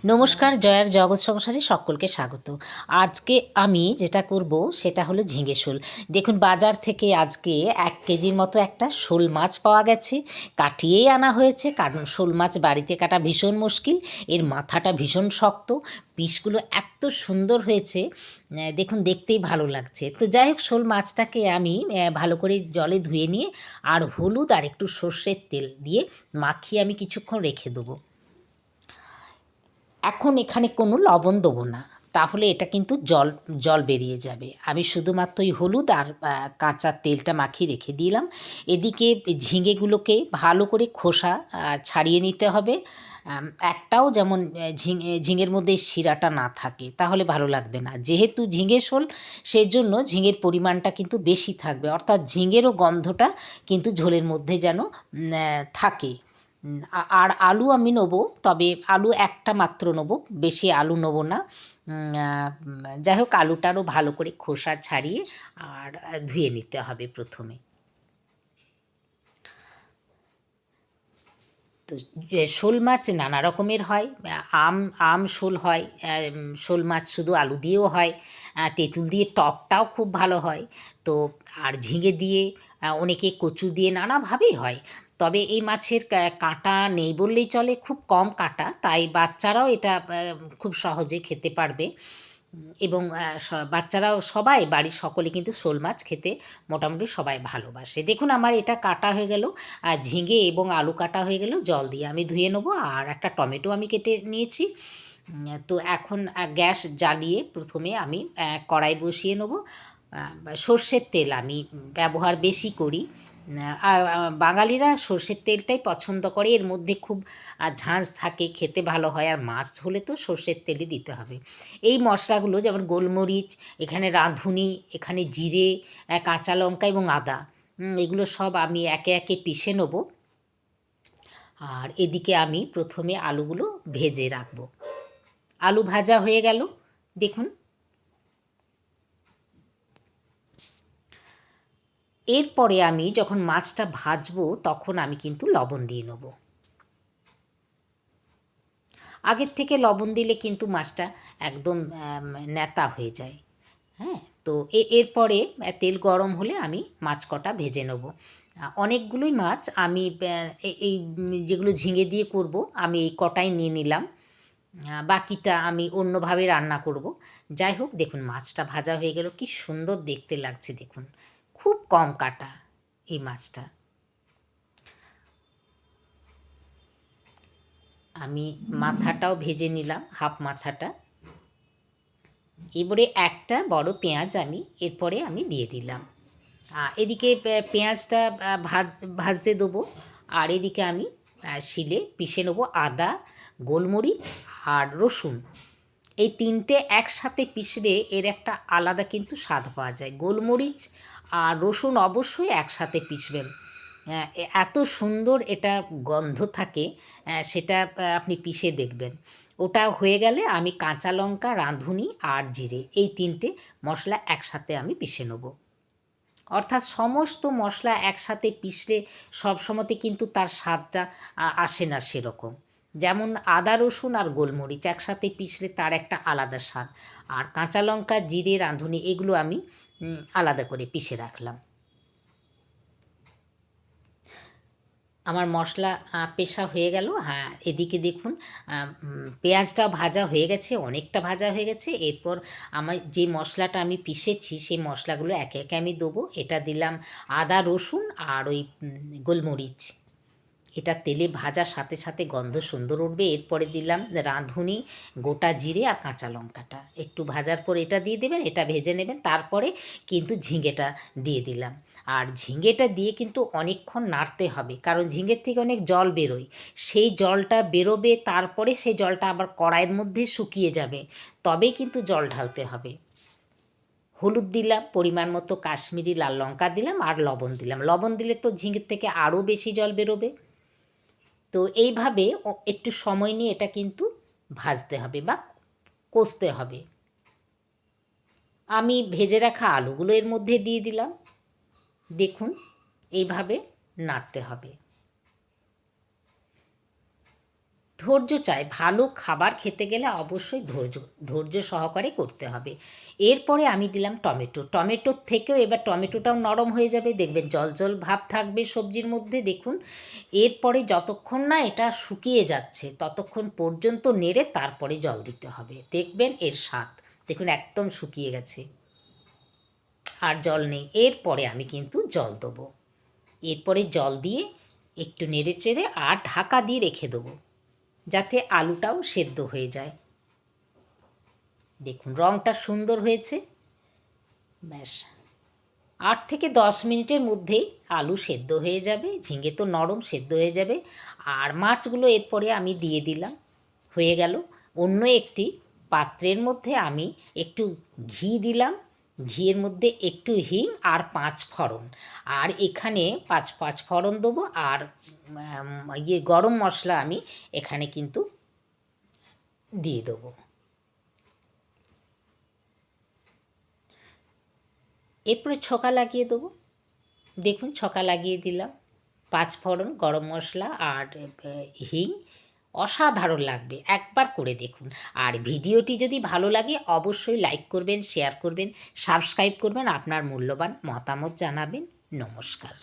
নমস্কার, জয়ার জগৎ সংসারে সকলকে স্বাগত। আজকে আমি যেটা করব সেটা হলো ঝিঙে শোল। দেখুন বাজার থেকে আজকে ১ কেজির মতো একটা শোল মাছ পাওয়া গেছে। কাটিয়েই আনা হয়েছে কারণ শোল মাছ বাড়িতে কাটা ভীষণ মুশকিল। এর মাথাটা ভীষণ শক্ত, পিসগুলো এত সুন্দর হয়েছে, দেখুন দেখতেই ভালো লাগছে। তো যাই হোক শোল মাছটাকে আমি ভালো করে জলে ধুয়ে নিয়ে আর হলুদ আর একটু সর্ষের তেল দিয়ে মাখিয়ে আমি কিছুক্ষণ রেখে দেবো। এখন এখানে কোনো লবণ দেবো না, তাহলে এটা কিন্তু জল বেরিয়ে যাবে। আমি শুধুমাত্র ওই হলুদ আর কাঁচা তেলটা মাখিয়ে রেখে দিলাম। এদিকে ঝিঙেগুলোকে ভালো করে খোসা ছাড়িয়ে নিতে হবে। একটাও যেমন ঝিঙের মধ্যে শিরাটা না থাকে, তাহলে ভালো লাগবে না। যেহেতু ঝিঙে শোল, সেজন্য ঝিঙের পরিমাণটা কিন্তু বেশি থাকবে, অর্থাৎ ঝিঙেরও গন্ধটা কিন্তু ঝোলের মধ্যে যেন থাকে। আর আলু আমি নেবো, তবে আলু একটা মাত্র নেবো, বেশি আলু নেবো না। যাই হোক আলুটারও ভালো করে খোসা ছাড়িয়ে আর ধুয়ে নিতে হবে প্রথমে। তো শোল মাছ নানা রকমের হয়। আম শোল হয়, শোল মাছ শুধু আলু দিয়েও হয়, তেঁতুল দিয়ে টকটাও খুব ভালো হয়। তো আর ঝিঙে দিয়ে, অনেকে কচু দিয়ে, নানাভাবেই হয়। তবে এই মাছের কাঁটা নেই বললেই চলে, খুব কম কাঁটা, তাই বাচ্চারাও এটা খুব সহজে খেতে পারবে। এবং বাচ্চারাও সবাই, বাড়ির সকলে কিন্তু শোল মাছ খেতে মোটামুটি সবাই ভালোবাসে। দেখুন আমার এটা কাটা হয়ে গেল, ঝিঙে এবং আলু কাটা হয়ে গেল, জল দিয়ে আমি ধুয়ে নেবো। আর একটা টমেটো আমি কেটে নিয়েছি। তো এখন গ্যাস জ্বালিয়ে প্রথমে আমি কড়াই বসিয়ে নেবো। সর্ষের তেল আমি ব্যবহার বেশি করি। আর বাঙালিরা সর্ষের তেলটাই পছন্দ করে, এর মধ্যে খুব ঝাঁঝ থাকে, খেতে ভালো হয়। আর মাছ হলে তো সর্ষের তেলই দিতে হবে। এই মশলাগুলো যেমন গোলমরিচ, এখানে রাঁধুনি, এখানে জিরে, কাঁচা লঙ্কা এবং আদা, এগুলো সব আমি একে একে পিষে নেব। আর এদিকে আমি প্রথমে আলুগুলো ভেজে রাখবো। আলু ভাজা হয়ে গেল, দেখুন। এরপরে আমি যখন মাছটা ভাজবো তখন আমি কিন্তু লবণ দিয়ে নেব। আগের থেকে লবণ দিলে কিন্তু মাছটা একদম নেতা হয়ে যায়। হ্যাঁ, তো এরপরে তেল গরম হলে আমি মাছ কটা ভেজে নেব। অনেকগুলোই মাছ আমি এই যেগুলো ঝিঙে দিয়ে করব, আমি এই কটাই নিয়ে নিলাম। বাকিটা আমি অন্যভাবে রান্না করব। যাই হোক দেখুন মাছটা ভাজা হয়ে গেল, কি সুন্দর দেখতে লাগছে দেখুন। খুব কম কাটা এই মাছটা। আমি মাথাটাও ভেজে নিলাম, হাফ মাথাটা। এবারে একটা বড় পেঁয়াজ আমি এরপরে আমি দিয়ে দিলাম। এদিকে পেঁয়াজটা ভাজতে দেবো, আর এদিকে আমি শিলে পিষে নেবো আদা, গোলমরিচ আর রসুন। এই তিনটে একসাথে পিষলে এর একটা আলাদা কিন্তু স্বাদ পাওয়া যায়। গোলমরিচ আর রসুন অবশ্যই একসাথে পিষবেন, এত সুন্দর এটা গন্ধ থাকে, সেটা আপনি পিষে দেখবেন। ওটা হয়ে গেলে আমি কাঁচা লঙ্কা, রাঁধুনি আর জিরে, এই তিনটে মশলা একসাথে আমি পিষে নেব। অর্থাৎ সমস্ত মশলা একসাথে পিষলে সবসময়তে কিন্তু তার স্বাদটা আসে না সেরকম। যেমন আদা, রসুন আর গোলমরিচ একসাথে পিষলে তার একটা আলাদা স্বাদ। আর কাঁচা লঙ্কা, জিরে, রাঁধুনি এগুলো আমি আলাদা করে পিষে রাখলাম। আমার মশলা পেষা হয়ে গেল। হ্যাঁ, এদিকে দেখুন পেঁয়াজটা ভাজা হয়ে গেছে, অনেকটা ভাজা হয়ে গেছে। এরপর আমার যে মশলাটা আমি পিষেছি সেই মশলাগুলো একে একে আমি দেবো। এটা দিলাম আদা, রসুন আর ওই গোলমরিচ। এটা তেলে ভাজার সাথে সাথে গন্ধ সুন্দর উঠবে। এরপরে দিলাম রাঁধুনি, গোটা জিরে আর কাঁচা লঙ্কাটা। একটু ভাজার পর এটা দিয়ে দেবেন, এটা ভেজে নেবেন। তারপরে কিন্তু ঝিঙেটা দিয়ে দিলাম। আর ঝিঙেটা দিয়ে কিন্তু অনেকক্ষণ নাড়তে হবে, কারণ ঝিঙের থেকে অনেক জল বেরোয়। সেই জলটা বেরোবে, তারপরে সেই জলটা আবার কড়াইয়ের মধ্যে শুকিয়ে যাবে, তবেই কিন্তু জল ঢালতে হবে। হলুদ দিলাম, পরিমাণ মতো কাশ্মীরি লাল লঙ্কা দিলাম আর লবণ দিলাম। লবণ দিলে তো ঝিঙের থেকে আরও বেশি জল বেরোবে। তো এইভাবে একটু সময় নিয়ে এটা কিন্তু ভাজতে হবে বা কষতে হবে। আমি ভেজে রাখা আলুগুলো এর মধ্যে দিয়ে দিলাম। দেখুন এইভাবে নাড়তে হবে। ধৈর্য চাই, ভালো খাবার খেতে গেলে অবশ্যই ধৈর্য সহকারে করতে হবে। এরপরে আমি দিলাম টমেটো, টমেটোর থেকেও এবার টমেটোটাও নরম হয়ে যাবে, দেখবেন জল জল ভাব থাকবে সবজির মধ্যে, দেখুন। এরপরে যতক্ষণ না এটা শুকিয়ে যাচ্ছে ততক্ষণ পর্যন্ত নেড়ে তারপরে জল দিতে হবে, দেখবেন এর স্বাদ। দেখুন একদম শুকিয়ে গেছে, আর জল নেই। এরপরে আমি কিন্তু জল দেবো, এরপরে জল দিয়ে একটু নেড়ে চেড়ে আর ঢাকা দিয়ে রেখে দেবো, যাতে আলুটাও সেদ্ধ হয়ে যায়। দেখুন রঙটা সুন্দর হয়েছে, ব্যাস 8 থেকে 10 মিনিটের মধ্যেই আলু সেদ্ধ হয়ে যাবে, ঝিঙে তো নরম, সেদ্ধ হয়ে যাবে। আর মাছগুলো এরপরে আমি দিয়ে দিলাম, হয়ে গেল। অন্য একটি পাত্রের মধ্যে আমি একটু ঘি দিলাম, ঘিয়ের মধ্যে একটু হিং আর 5 ফোড়ন, আর এখানে 5 ফোড়ন দেবো, আর গরম মশলা আমি এখানে কিন্তু দিয়ে দেবো। এরপরে ছকা লাগিয়ে দেবো, দেখুন ছকা লাগিয়ে দিলাম, 5 ফোড়ন, গরম মশলা আর হিং, অসাধারণ লাগবে, একবার করে দেখুন। আর ভিডিওটি যদি ভালো লাগে অবশ্যই লাইক করবেন, শেয়ার করবেন, সাবস্ক্রাইব করবেন, আপনার মূল্যবান মতামত জানাবেন। নমস্কার।